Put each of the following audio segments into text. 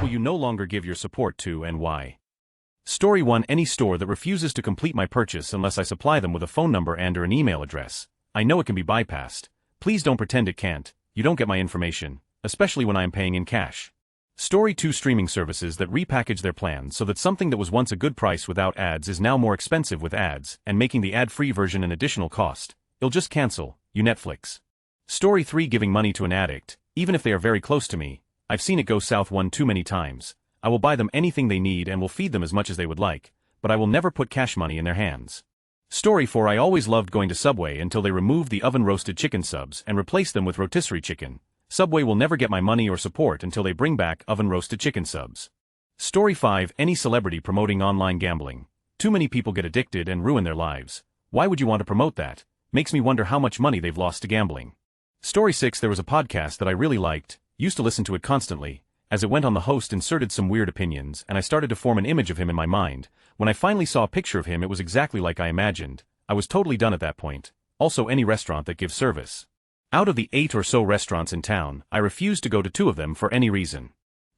will you no longer give your support to and why? Story 1. Any store that refuses to complete my purchase unless I supply them with a phone number and/or an email address. I know it can be bypassed. Please don't pretend it can't. You don't get my information, especially when I am paying in cash. Story 2. Streaming services that repackage their plans so that something that was once a good price without ads is now more expensive with ads, and making the ad-free version an additional cost. It'll just cancel, you Netflix. Story 3. Giving money to an addict, even if they are very close to me. I've seen it go south one too many times. I will buy them anything they need and will feed them as much as they would like, but I will never put cash money in their hands. Story 4. I always loved going to Subway until they removed the oven-roasted chicken subs and replaced them with rotisserie chicken. Subway will never get my money or support until they bring back oven-roasted chicken subs. Story 5. Any celebrity promoting online gambling. Too many people get addicted and ruin their lives. Why would you want to promote that? Makes me wonder how much money they've lost to gambling. Story 6. There was a podcast that I really liked, used to listen to it constantly. As it went on, the host inserted some weird opinions and I started to form an image of him in my mind. When I finally saw a picture of him, it was exactly like I imagined. I was totally done at that point. Also, any restaurant that gives service. Out of the 8 or so restaurants in town, I refuse to go to 2 of them for any reason.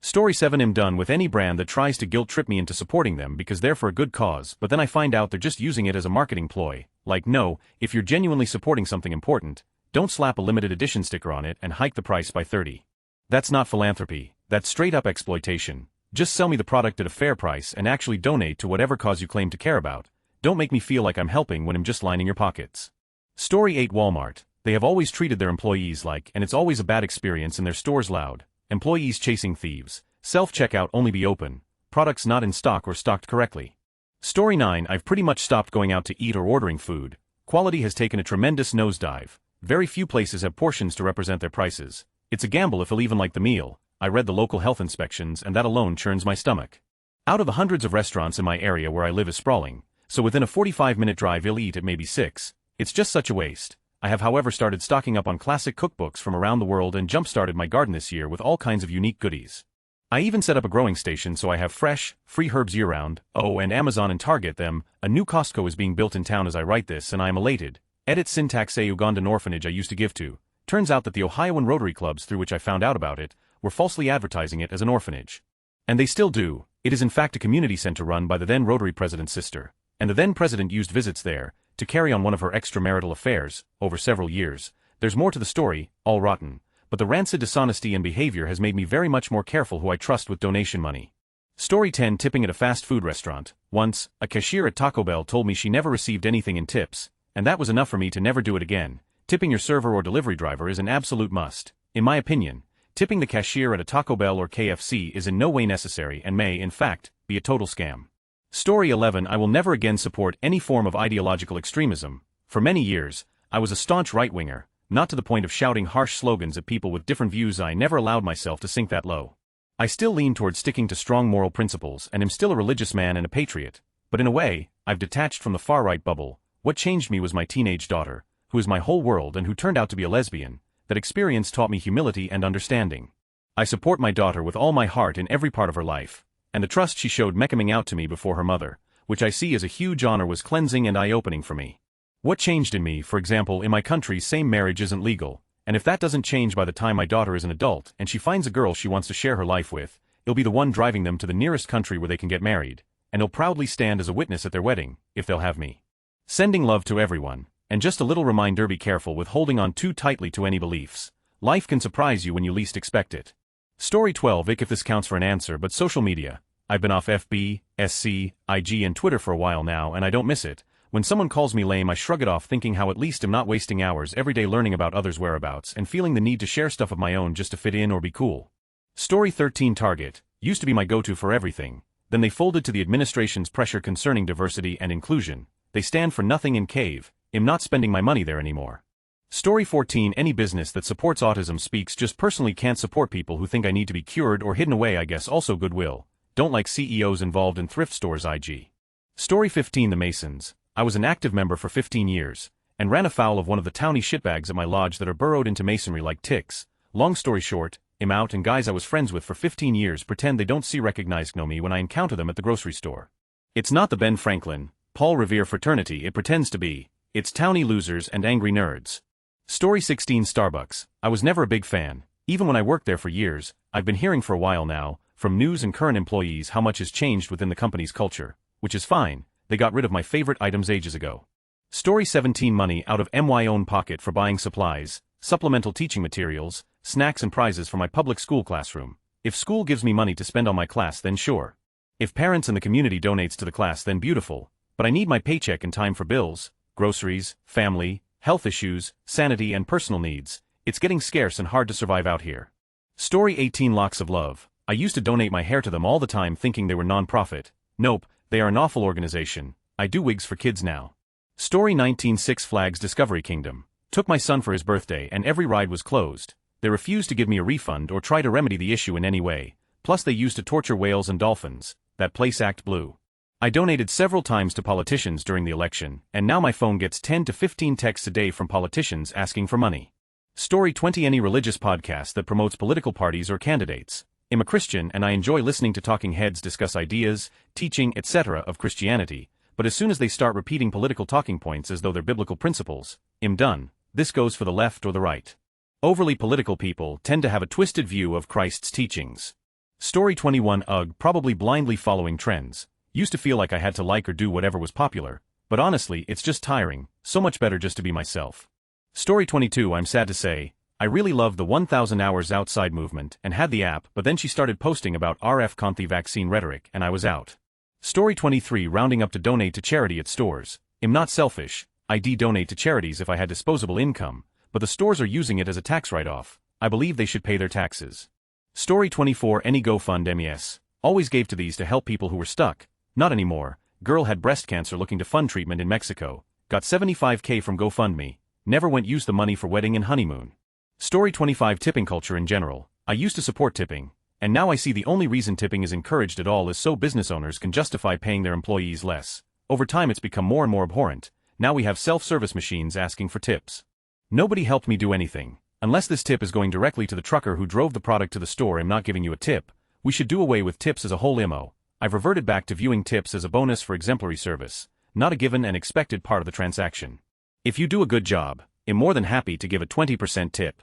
Story 7. I'm done with any brand that tries to guilt-trip me into supporting them because they're for a good cause, but then I find out they're just using it as a marketing ploy. Like, no, if you're genuinely supporting something important, don't slap a limited edition sticker on it and hike the price by 30. That's not philanthropy, that's straight-up exploitation. Just sell me the product at a fair price and actually donate to whatever cause you claim to care about. Don't make me feel like I'm helping when I'm just lining your pockets. Story 8. Walmart. They have always treated their employees like, and it's always a bad experience in their stores. Loud. Employees chasing thieves. Self-checkout only be open. Products not in stock or stocked correctly. Story 9. I've pretty much stopped going out to eat or ordering food. Quality has taken a tremendous nosedive. Very few places have portions to represent their prices. It's a gamble if they'll even like the meal. I read the local health inspections and that alone churns my stomach. Out of the hundreds of restaurants in my area where I live is sprawling, so within a 45-minute drive I'll eat at maybe 6. It's just such a waste. I have however started stocking up on classic cookbooks from around the world and jump-started my garden this year with all kinds of unique goodies. I even set up a growing station so I have fresh, free herbs year-round. Oh, and Amazon and Target them. A new Costco is being built in town as I write this and I am elated. Edit syntax. A Ugandan orphanage I used to give to. Turns out that the Ohioan Rotary clubs through which I found out about it were falsely advertising it as an orphanage. And they still do. It is in fact a community center run by the then Rotary president's sister, and the then president used visits there to carry on one of her extramarital affairs over several years. There's more to the story, all rotten, but the rancid dishonesty and behavior has made me very much more careful who I trust with donation money. Story 10. Tipping at a fast food restaurant. Once, a cashier at Taco Bell told me she never received anything in tips, and that was enough for me to never do it again. Tipping your server or delivery driver is an absolute must. In my opinion, tipping the cashier at a Taco Bell or KFC is in no way necessary and may, in fact, be a total scam. Story 11. I will never again support any form of ideological extremism. For many years, I was a staunch right-winger, not to the point of shouting harsh slogans at people with different views. I never allowed myself to sink that low. I still lean toward sticking to strong moral principles and am still a religious man and a patriot, but in a way, I've detached from the far-right bubble. What changed me was my teenage daughter, who is my whole world and who turned out to be a lesbian. That experience taught me humility and understanding. I support my daughter with all my heart in every part of her life, and the trust she showed me coming out to me before her mother, which I see as a huge honor, was cleansing and eye-opening for me. What changed in me, for example, in my country, same marriage isn't legal, and if that doesn't change by the time my daughter is an adult and she finds a girl she wants to share her life with, it'll be the one driving them to the nearest country where they can get married, and he'll proudly stand as a witness at their wedding, if they'll have me. Sending love to everyone, and just a little reminder: be careful with holding on too tightly to any beliefs. Life can surprise you when you least expect it. Story 12. If this counts for an answer, but social media. I've been off FB, SC, IG and Twitter for a while now and I don't miss it. When someone calls me lame I shrug it off, thinking how at least I'm not wasting hours every day learning about others' whereabouts and feeling the need to share stuff of my own just to fit in or be cool. Story 13. Target. Used to be my go-to for everything. Then they folded to the administration's pressure concerning diversity and inclusion. They stand for nothing and cave. I'm not spending my money there anymore. Story 14. Any business that supports autism speaks. Just personally can't support people who think I need to be cured or hidden away. I guess also Goodwill. Don't like CEOs involved in thrift stores. IG. Story 15. The Masons. I was an active member for 15 years, and ran afoul of one of the towny shitbags at my lodge that are burrowed into masonry like ticks. Long story short, I'm out, and guys I was friends with for 15 years pretend they don't see know me when I encounter them at the grocery store. It's not the Ben Franklin, Paul Revere fraternity it pretends to be. It's towny losers and angry nerds. Story 16. Starbucks. I was never a big fan, even when I worked there for years. I've been hearing for a while now, from news and current employees how much has changed within the company's culture, which is fine. They got rid of my favorite items ages ago. Story 17 Money out of my own pocket for buying supplies, supplemental teaching materials, snacks and prizes for my public school classroom. If school gives me money to spend on my class, then sure. If parents and the community donates to the class, then beautiful. But I need my paycheck in time for bills, groceries, family, health issues, sanity and personal needs. It's getting scarce and hard to survive out here. Story 18 Locks of Love. I used to donate my hair to them all the time thinking they were non-profit. Nope, they are an awful organization. I do wigs for kids now. Story 19 Six Flags Discovery Kingdom. Took my son for his birthday and every ride was closed. They refused to give me a refund or try to remedy the issue in any way. Plus they used to torture whales and dolphins. That place act blue. I donated several times to politicians during the election, and now my phone gets 10 to 15 texts a day from politicians asking for money. Story 20 Any religious podcast that promotes political parties or candidates. I'm a Christian and I enjoy listening to talking heads discuss ideas, teaching, etc. of Christianity, but as soon as they start repeating political talking points as though they're biblical principles, I'm done. This goes for the left or the right. Overly political people tend to have a twisted view of Christ's teachings. Story 21 Ugh, probably blindly following trends. Used to feel like I had to like or do whatever was popular, but honestly it's just tiring, so much better just to be myself. Story 22 I'm sad to say, I really loved the 1000 Hours Outside movement and had the app, but then she started posting about RF vaccine rhetoric and I was out. Story 23 Rounding up to donate to charity at stores. I'm not selfish, I donate to charities if I had disposable income, but the stores are using it as a tax write-off. I believe they should pay their taxes. Story 24 Any GoFundMes. Always gave to these to help people who were stuck. Not anymore. Girl had breast cancer looking to fund treatment in Mexico. Got $75K from GoFundMe. Never went use the money for wedding and honeymoon. Story 25 Tipping culture in general. I used to support tipping, and now I see the only reason tipping is encouraged at all is so business owners can justify paying their employees less. Over time it's become more and more abhorrent. Now we have self-service machines asking for tips. Nobody helped me do anything. Unless this tip is going directly to the trucker who drove the product to the store, I'm not giving you a tip. We should do away with tips as a whole IMO. I've reverted back to viewing tips as a bonus for exemplary service, not a given and expected part of the transaction. If you do a good job, I'm more than happy to give a 20% tip.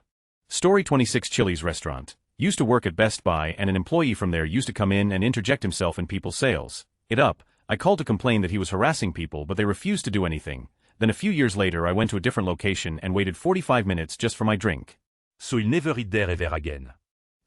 Story 26 Chili's restaurant. Used to work at Best Buy and an employee from there used to come in and interject himself in people's sales. I called to complain that he was harassing people but they refused to do anything. Then a few years later I went to a different location and waited 45 minutes just for my drink. So you'll never eat there ever again.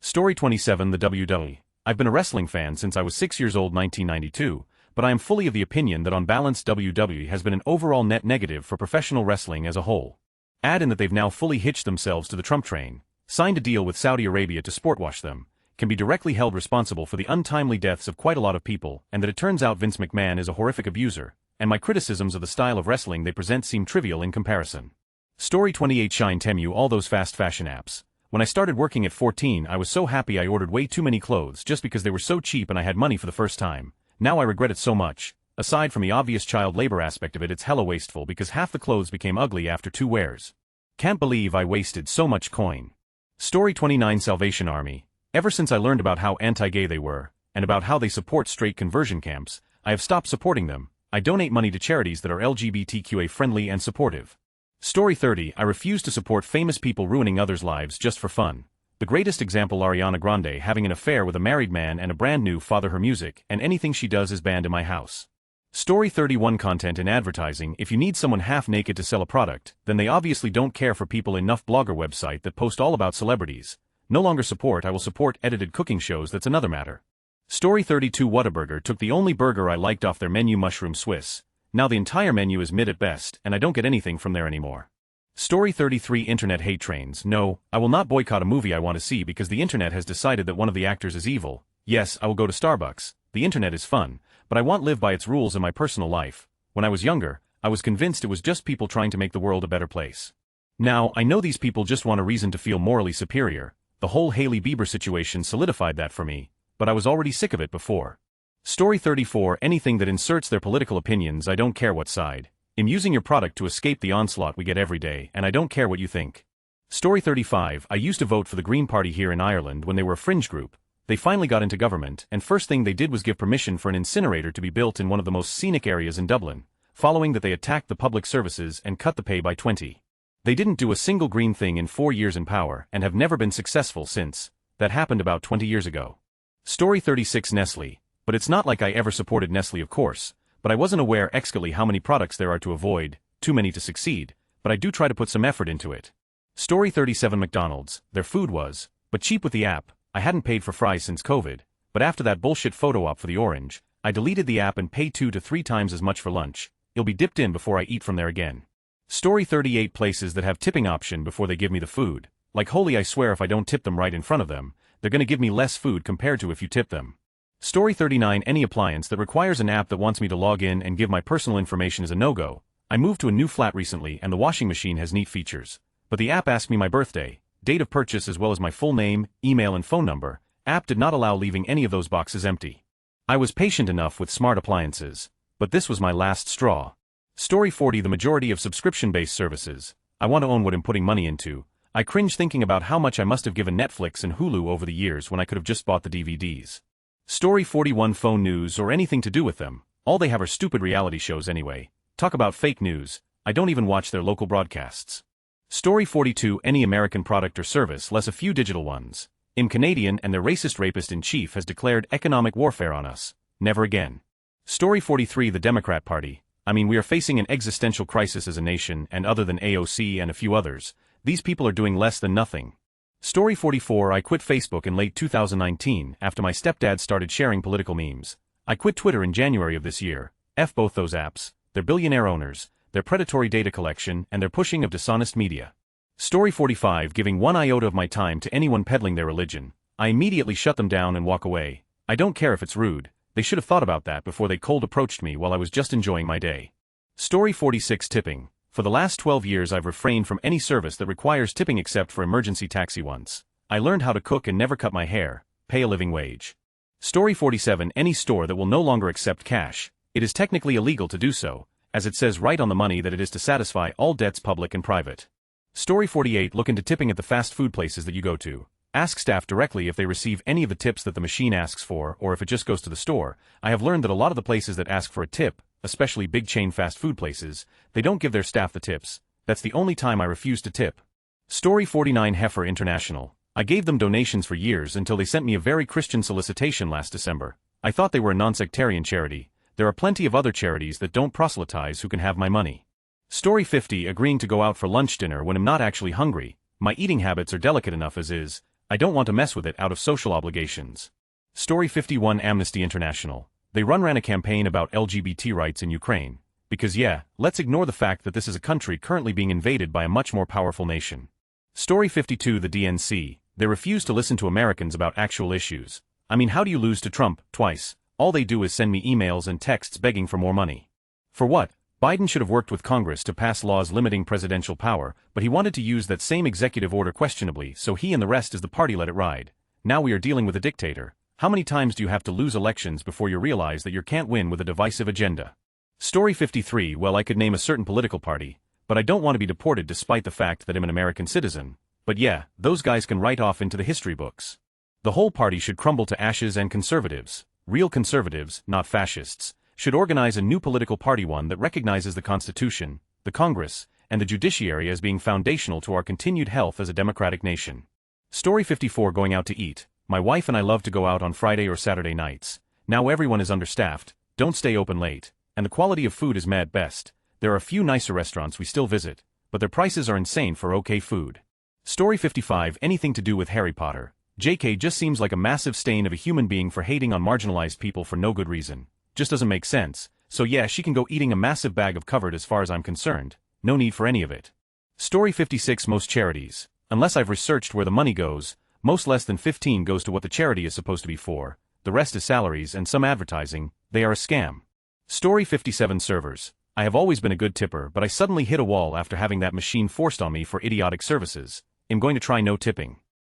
Story 27 The WWE. I've been a wrestling fan since I was 6 years old 1992, but I am fully of the opinion that on balance WWE has been an overall net negative for professional wrestling as a whole. Add in that they've now fully hitched themselves to the Trump train, signed a deal with Saudi Arabia to sportwash them, can be directly held responsible for the untimely deaths of quite a lot of people, and that it turns out Vince McMahon is a horrific abuser, and my criticisms of the style of wrestling they present seem trivial in comparison. Story 28 Shine Temu All those fast fashion apps. When I started working at 14 I was so happy I ordered way too many clothes just because they were so cheap and I had money for the first time. Now I regret it so much. Aside from the obvious child labor aspect of it, it's hella wasteful because half the clothes became ugly after 2 wears. Can't believe I wasted so much coin. Story 29 Salvation Army. Ever since I learned about how anti-gay they were, and about how they support straight conversion camps, I have stopped supporting them. I donate money to charities that are LGBTQA friendly and supportive. Story 30 I refuse to support famous people ruining others' lives just for fun. The greatest example Ariana Grande having an affair with a married man and a brand new father her music, and anything she does is banned in my house. Story 31 Content in advertising. If you need someone half naked to sell a product, then they obviously don't care for people enough. Blogger website that post all about celebrities. No longer support. I will support edited cooking shows, that's another matter. Story 32 Whataburger took the only burger I liked off their menu, mushroom Swiss. Now the entire menu is mid at best, and I don't get anything from there anymore. Story 33 Internet hate trains. No, I will not boycott a movie I want to see because the internet has decided that one of the actors is evil. Yes, I will go to Starbucks. The internet is fun, but I want live by its rules in my personal life. When I was younger, I was convinced it was just people trying to make the world a better place. Now, I know these people just want a reason to feel morally superior. The whole Hailey Bieber situation solidified that for me, but I was already sick of it before. Story 34 Anything that inserts their political opinions. I don't care what side. I'm using your product to escape the onslaught we get every day, and I don't care what you think. Story 35 I used to vote for the Green Party here in Ireland when they were a fringe group. They finally got into government, and first thing they did was give permission for an incinerator to be built in one of the most scenic areas in Dublin, following that they attacked the public services and cut the pay by 20. They didn't do a single green thing in 4 years in power and have never been successful since. That happened about 20 years ago. Story 36 Nestle. But it's not like I ever supported Nestle, of course, but I wasn't aware excally how many products there are to avoid, too many to succeed, but I do try to put some effort into it. Story 37 McDonald's. Their food was, but cheap with the app. I hadn't paid for fries since COVID, but after that bullshit photo op for the orange, I deleted the app and paid 2 to 3 times as much for lunch. It'll be dipped in before I eat from there again. Story 38 Places that have tipping option before they give me the food. Like holy, I swear if I don't tip them right in front of them, they're gonna give me less food compared to if you tip them. Story 39 Any appliance that requires an app that wants me to log in and give my personal information is a no-go. I moved to a new flat recently and the washing machine has neat features. But the app asked me my birthday, date of purchase as well as my full name, email and phone number. App did not allow leaving any of those boxes empty. I was patient enough with smart appliances, but this was my last straw. Story 40 The majority of subscription-based services. I want to own what I'm putting money into. I cringe thinking about how much I must have given Netflix and Hulu over the years when I could have just bought the DVDs. Story 41 Phone news or anything to do with them. All they have are stupid reality shows anyway. Talk about fake news. I don't even watch their local broadcasts. Story 42 Any American product or service less a few digital ones. I'm Canadian and their racist rapist-in-chief has declared economic warfare on us. Never again. Story 43 The Democrat Party. I mean, we are facing an existential crisis as a nation, and other than AOC and a few others, these people are doing less than nothing. Story 44 I quit Facebook in late 2019 after my stepdad started sharing political memes. I quit Twitter in January of this year. F both those apps, their billionaire owners, their predatory data collection and their pushing of dishonest media. Story 45 Giving one iota of my time to anyone peddling their religion. I immediately shut them down and walk away. I don't care if it's rude. They should have thought about that before they cold approached me while I was just enjoying my day. Story 46 Tipping. For the last 12 years I've refrained from any service that requires tipping except for emergency taxi once. I learned how to cook and never cut my hair, pay a living wage. Story 47 Any store that will no longer accept cash. It is technically illegal to do so, as it says right on the money that it is to satisfy all debts public and private. Story 48 Look into tipping at the fast food places that you go to. Ask staff directly if they receive any of the tips that the machine asks for or if it just goes to the store. I have learned that a lot of the places that ask for a tip, especially big chain fast food places, they don't give their staff the tips. That's the only time I refuse to tip. Story 49 Heifer International. I gave them donations for years until they sent me a very Christian solicitation last December. I thought they were a non-sectarian charity. There are plenty of other charities that don't proselytize who can have my money. Story 50 Agreeing to go out for lunch dinner when I'm not actually hungry. My eating habits are delicate enough as is. I don't want to mess with it out of social obligations. Story 51 Amnesty International. They ran a campaign about LGBT rights in Ukraine. Because yeah, let's ignore the fact that this is a country currently being invaded by a much more powerful nation. Story 52 The DNC. They refuse to listen to Americans about actual issues. I mean, how do you lose to Trump twice? All they do is send me emails and texts begging for more money. For what? Biden should have worked with Congress to pass laws limiting presidential power, but he wanted to use that same executive order questionably, so he and the rest as the party let it ride. Now we are dealing with a dictator. How many times do you have to lose elections before you realize that you can't win with a divisive agenda? Story 53 Well, I could name a certain political party, but I don't want to be deported despite the fact that I'm an American citizen. But yeah, those guys can write off into the history books. The whole party should crumble to ashes and conservatives, real conservatives, not fascists, should organize a new political party, one that recognizes the Constitution, the Congress, and the judiciary as being foundational to our continued health as a democratic nation. Story 54 Going out to eat. My wife and I love to go out on Friday or Saturday nights. Now everyone is understaffed, don't stay open late, and the quality of food is mad best. There are a few nicer restaurants we still visit, but their prices are insane for okay food. Story 55 Anything to do with Harry Potter. JK just seems like a massive stain of a human being for hating on marginalized people for no good reason. Just doesn't make sense, so yeah, she can go eating a massive bag of covered as far as I'm concerned. No need for any of it. Story 56 Most charities. Unless I've researched where the money goes, most less than 15 goes to what the charity is supposed to be for, the rest is salaries and some advertising. They are a scam. Story 57 Servers. I have always been a good tipper, but I suddenly hit a wall after having that machine forced on me for idiotic services. I'm going to try no tipping.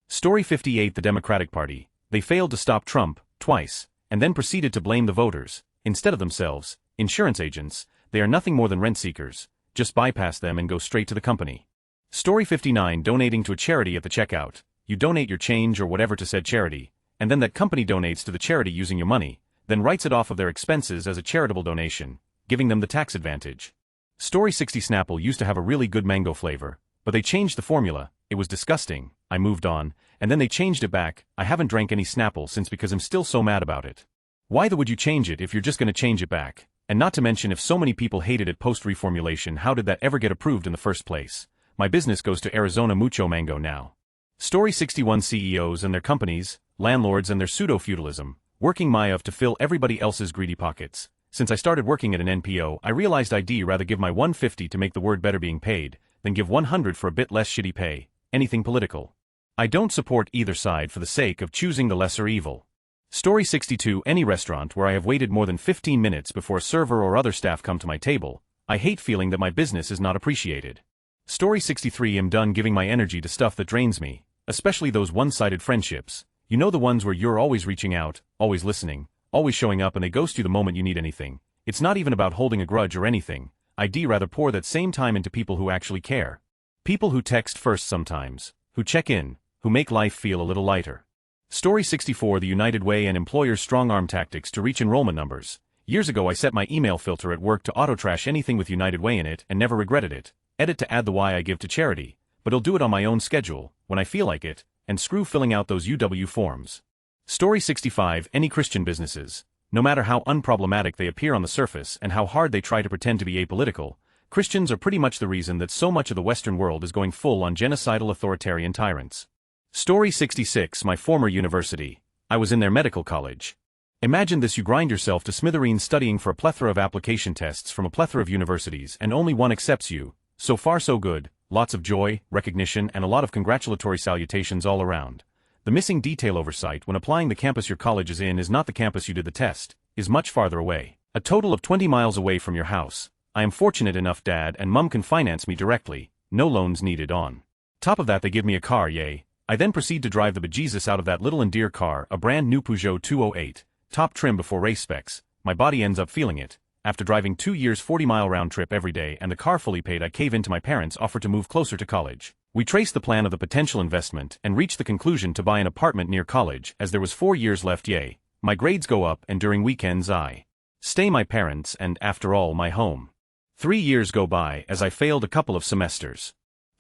Story 58 The Democratic Party. They failed to stop Trump, twice, and then proceeded to blame the voters, instead of themselves, insurance agents. They are nothing more than rent seekers. Just bypass them and go straight to the company. Story 59 Donating to a charity at the checkout. You donate your change or whatever to said charity, and then that company donates to the charity using your money, then writes it off of their expenses as a charitable donation, giving them the tax advantage. Story 60 Snapple used to have a really good mango flavor, but they changed the formula. It was disgusting. I moved on. and then they changed it back. I haven't drank any Snapple since because I'm still so mad about it. Why would you change it if you're just gonna change it back? And not to mention if so many people hated it post-reformulation, how did that ever get approved in the first place? My business goes to Arizona mucho mango now. Story 61 CEOs and their companies, landlords and their pseudo-feudalism, working my to fill everybody else's greedy pockets. Since I started working at an NPO, I realized I'd rather give my $150 to make the word better being paid, than give $100 for a bit less shitty pay. Anything political. I don't support either side for the sake of choosing the lesser evil. Story 62 Any restaurant where I have waited more than 15 minutes before a server or other staff come to my table, I hate feeling that my business is not appreciated. Story 63 I'm done giving my energy to stuff that drains me, especially those one-sided friendships. You know, the ones where you're always reaching out, always listening, always showing up, and they ghost you the moment you need anything. It's not even about holding a grudge or anything. I'd rather pour that same time into people who actually care. People who text first sometimes, who check in, who make life feel a little lighter. Story 64 The United Way and employers' strong-arm tactics to reach enrollment numbers. Years ago I set my email filter at work to auto-trash anything with United Way in it and never regretted it. Edit to add the why I give to charity, but I'll do it on my own schedule, when I feel like it, and screw filling out those UW forms. Story 65 Any Christian businesses. No matter how unproblematic they appear on the surface and how hard they try to pretend to be apolitical, Christians are pretty much the reason that so much of the Western world is going full on genocidal authoritarian tyrants. Story 66 My former university. I was in their medical college. Imagine this: you grind yourself to smithereens studying for a plethora of application tests from a plethora of universities and only one accepts you. So far so good, lots of joy, recognition, and a lot of congratulatory salutations all around. The missing detail: oversight when applying the campus your college is in is not the campus you did the test, is much farther away. A total of 20 miles away from your house. I am fortunate enough Dad and Mum can finance me directly, no loans needed. On top of that they give me a car, yay. I then proceed to drive the bejesus out of that little and dear car, a brand new Peugeot 208, top trim before race specs. My body ends up feeling it. After driving 2 years 40-mile round trip every day and the car fully paid, I cave into my parents' offer to move closer to college. We trace the plan of the potential investment and reach the conclusion to buy an apartment near college as there was 4 years left. Yay. My grades go up and during weekends I stay my parents and, after all, my home. 3 years go by as I failed a couple of semesters.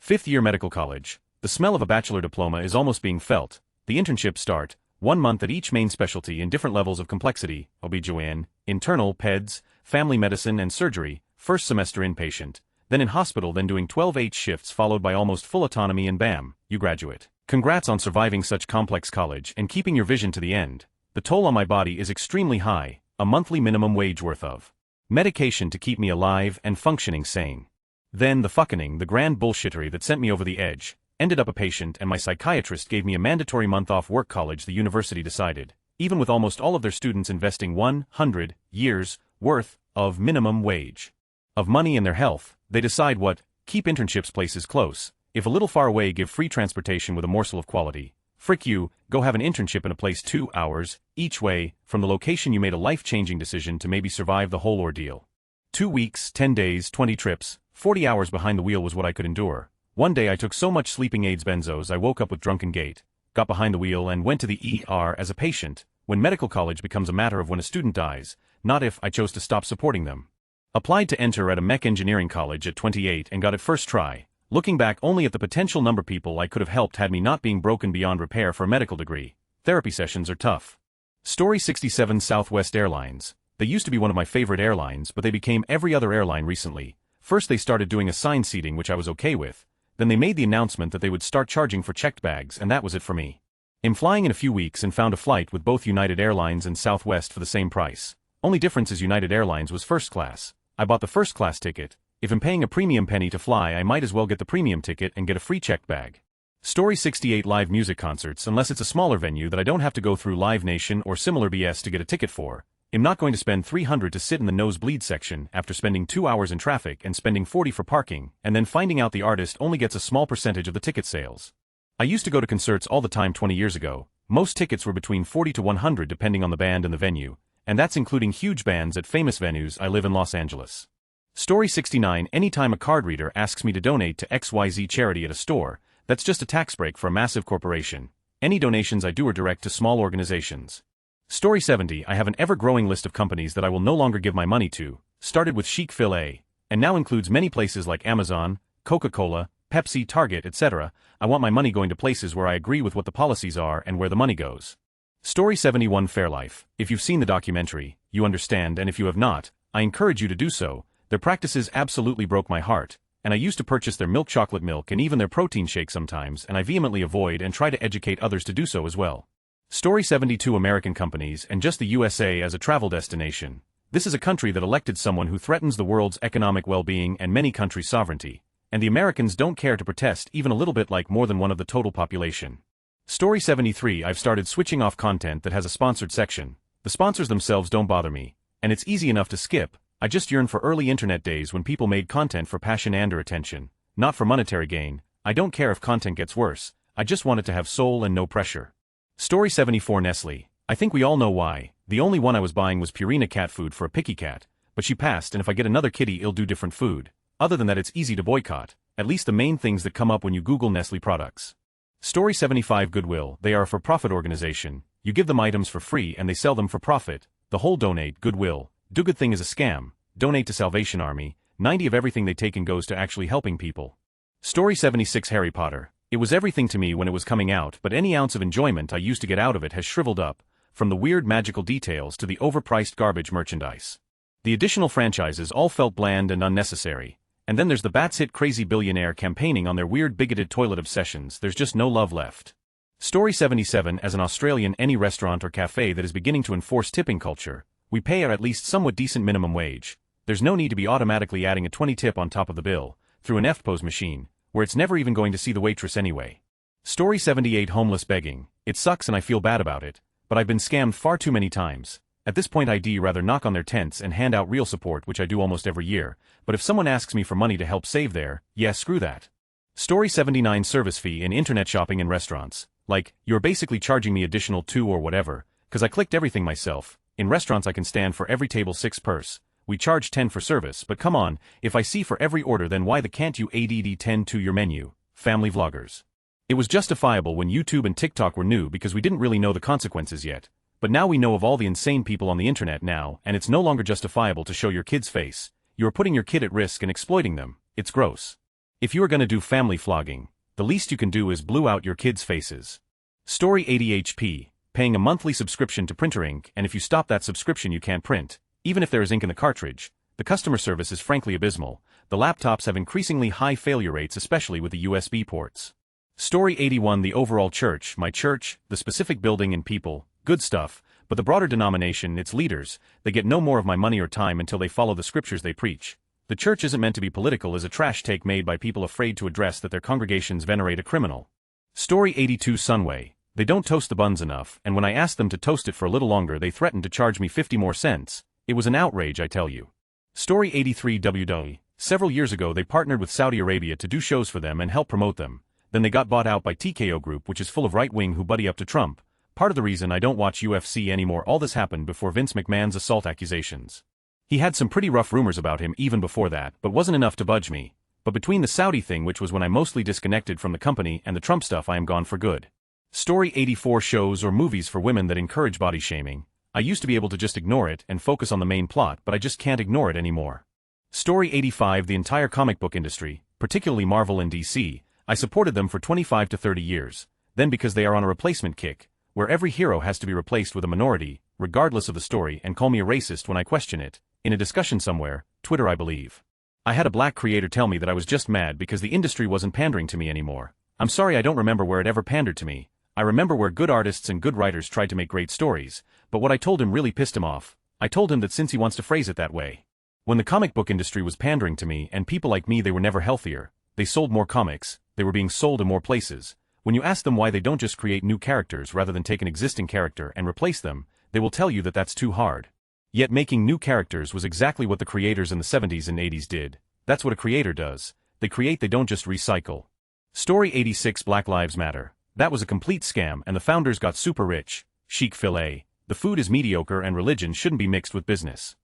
5th year medical college. The smell of a bachelor diploma is almost being felt. The internships start, 1 month at each main specialty in different levels of complexity: OB/GYN, internal, peds, family medicine and surgery, first semester inpatient, then in hospital, then doing 12H shifts followed by almost full autonomy, and bam, you graduate. Congrats on surviving such complex college and keeping your vision to the end. The toll on my body is extremely high, a monthly minimum wage worth of medication to keep me alive and functioning sane. Then the fucking, the grand bullshittery that sent me over the edge. Ended up a patient and my psychiatrist gave me a mandatory month off work. College, the university decided, even with almost all of their students investing 100 years worth of minimum wage of money in their health, they decide what, keep internships places close, if a little far away give free transportation with a morsel of quality. Frick you, go have an internship in a place 2 hours each way from the location you made a life-changing decision to maybe survive the whole ordeal. 2 weeks, 10 days, 20 trips, 40 hours behind the wheel was what I could endure. One day I took so much sleeping aids benzos I woke up with drunken gait, got behind the wheel and went to the ER as a patient. When medical college becomes a matter of when a student dies, not if, I chose to stop supporting them. Applied to enter at a mech engineering college at 28 and got it first try. Looking back only at the potential number people I could have helped had me not being broken beyond repair for a medical degree. Therapy sessions are tough. Story 67 Southwest Airlines. They used to be one of my favorite airlines, but they became every other airline recently. First they started doing assigned seating, which I was okay with. Then they made the announcement that they would start charging for checked bags, and that was it for me. I'm flying in a few weeks and found a flight with both United Airlines and Southwest for the same price. Only difference is United Airlines was first class. I bought the first class ticket. If I'm paying a premium penny to fly, I might as well get the premium ticket and get a free checked bag. Story 68 Live music concerts. Unless it's a smaller venue that I don't have to go through Live Nation or similar BS to get a ticket for, I'm not going to spend $300 to sit in the nosebleed section after spending 2 hours in traffic and spending $40 for parking, and then finding out the artist only gets a small percentage of the ticket sales. I used to go to concerts all the time 20 years ago. Most tickets were between $40 to $100 depending on the band and the venue, and that's including huge bands at famous venues. I live in Los Angeles. Story 69 Anytime a card reader asks me to donate to XYZ charity at a store, that's just a tax break for a massive corporation. Any donations I do are direct to small organizations. Story 70 I have an ever-growing list of companies that I will no longer give my money to, started with Chic-fil-A, and now includes many places like Amazon, Coca-Cola, Pepsi, Target, etc. I want my money going to places where I agree with what the policies are and where the money goes. Story 71 Fairlife. If you've seen the documentary, you understand, and if you have not, I encourage you to do so. Their practices absolutely broke my heart, and I used to purchase their milk chocolate milk and even their protein shake sometimes, and I vehemently avoid and try to educate others to do so as well. Story 72 American companies and just the USA as a travel destination. This is a country that elected someone who threatens the world's economic well-being and many countries' sovereignty, and the Americans don't care to protest even a little bit, like more than one of the total population. Story 73 I've started switching off content that has a sponsored section. The sponsors themselves don't bother me, and it's easy enough to skip. I just yearn for early internet days when people made content for passion and/or attention, not for monetary gain. I don't care if content gets worse, I just want it to have soul and no pressure. Story 74 Nestle. I think we all know why. The only one I was buying was Purina cat food for a picky cat, but she passed, and if I get another kitty it'll do different food. Other than that it's easy to boycott, at least the main things that come up when you Google Nestle products. Story 75 Goodwill. They are a for-profit organization. You give them items for free and they sell them for profit. The whole donate, Goodwill, do good thing is a scam. Donate to Salvation Army. 90 of everything they take in goes to actually helping people. Story 76 Harry Potter. It was everything to me when it was coming out, but any ounce of enjoyment I used to get out of it has shriveled up, from the weird magical details to the overpriced garbage merchandise. The additional franchises all felt bland and unnecessary, and then there's the Bats-hit crazy billionaire campaigning on their weird bigoted toilet obsessions. There's just no love left. Story 77 As an Australian, any restaurant or cafe that is beginning to enforce tipping culture, we pay at least somewhat decent minimum wage. There's no need to be automatically adding a 20 tip on top of the bill, through an FPOS machine, where it's never even going to see the waitress anyway. Story 78 Homeless begging. It sucks and I feel bad about it, but I've been scammed far too many times. At this point I'd rather knock on their tents and hand out real support, which I do almost every year, but if someone asks me for money to help save there, yeah, screw that. Story 79 Service fee in internet shopping and restaurants. Like, you're basically charging me additional 2 or whatever, cause I clicked everything myself. In restaurants I can stand for every table 6 purse. We charge 10 for service, but come on, if I see for every order then why the can't you add 10 to your menu? Family vloggers. It was justifiable when YouTube and TikTok were new because we didn't really know the consequences yet, but now we know of all the insane people on the internet now, and it's no longer justifiable to show your kid's face. You are putting your kid at risk and exploiting them. It's gross. If you are gonna do family flogging, the least you can do is blue out your kids' faces. Story 80 HP. Paying a monthly subscription to printer ink, and if you stop that subscription you can't print. Even if there is ink in the cartridge, the customer service is frankly abysmal. The laptops have increasingly high failure rates, especially with the USB ports. Story 81 The overall church, my church, the specific building and people, good stuff, but the broader denomination, its leaders, they get no more of my money or time until they follow the scriptures they preach. The church isn't meant to be political, is a trash take made by people afraid to address that their congregations venerate a criminal. Story 82 Sunway. They don't toast the buns enough, and when I asked them to toast it for a little longer they threatened to charge me 50 more cents. It was an outrage, I tell you. Story 83 WWE. Several years ago they partnered with Saudi Arabia to do shows for them and help promote them. Then they got bought out by TKO Group, which is full of right-wing who buddy up to Trump. Part of the reason I don't watch UFC anymore. All this happened before Vince McMahon's assault accusations. He had some pretty rough rumors about him even before that, but wasn't enough to budge me. But between the Saudi thing, which was when I mostly disconnected from the company, and the Trump stuff, I am gone for good. Story 84 Shows or movies for women that encourage body shaming. I used to be able to just ignore it and focus on the main plot, but I just can't ignore it anymore. Story 85 The entire comic book industry, particularly Marvel and DC, I supported them for 25 to 30 years, then because they are on a replacement kick, where every hero has to be replaced with a minority, regardless of the story, and call me a racist when I question it, in a discussion somewhere, Twitter I believe. I had a black creator tell me that I was just mad because the industry wasn't pandering to me anymore. I'm sorry, I don't remember where it ever pandered to me. I remember where good artists and good writers tried to make great stories, but what I told him really pissed him off. I told him that since he wants to phrase it that way. When the comic book industry was pandering to me and people like me, they were never healthier. They sold more comics, they were being sold in more places. When you ask them why they don't just create new characters rather than take an existing character and replace them, they will tell you that that's too hard. Yet making new characters was exactly what the creators in the 70s and 80s did. That's what a creator does. They create, they don't just recycle. Story 86 Black Lives Matter. That was a complete scam and the founders got super rich. Chic filet. The food is mediocre and religion shouldn't be mixed with business.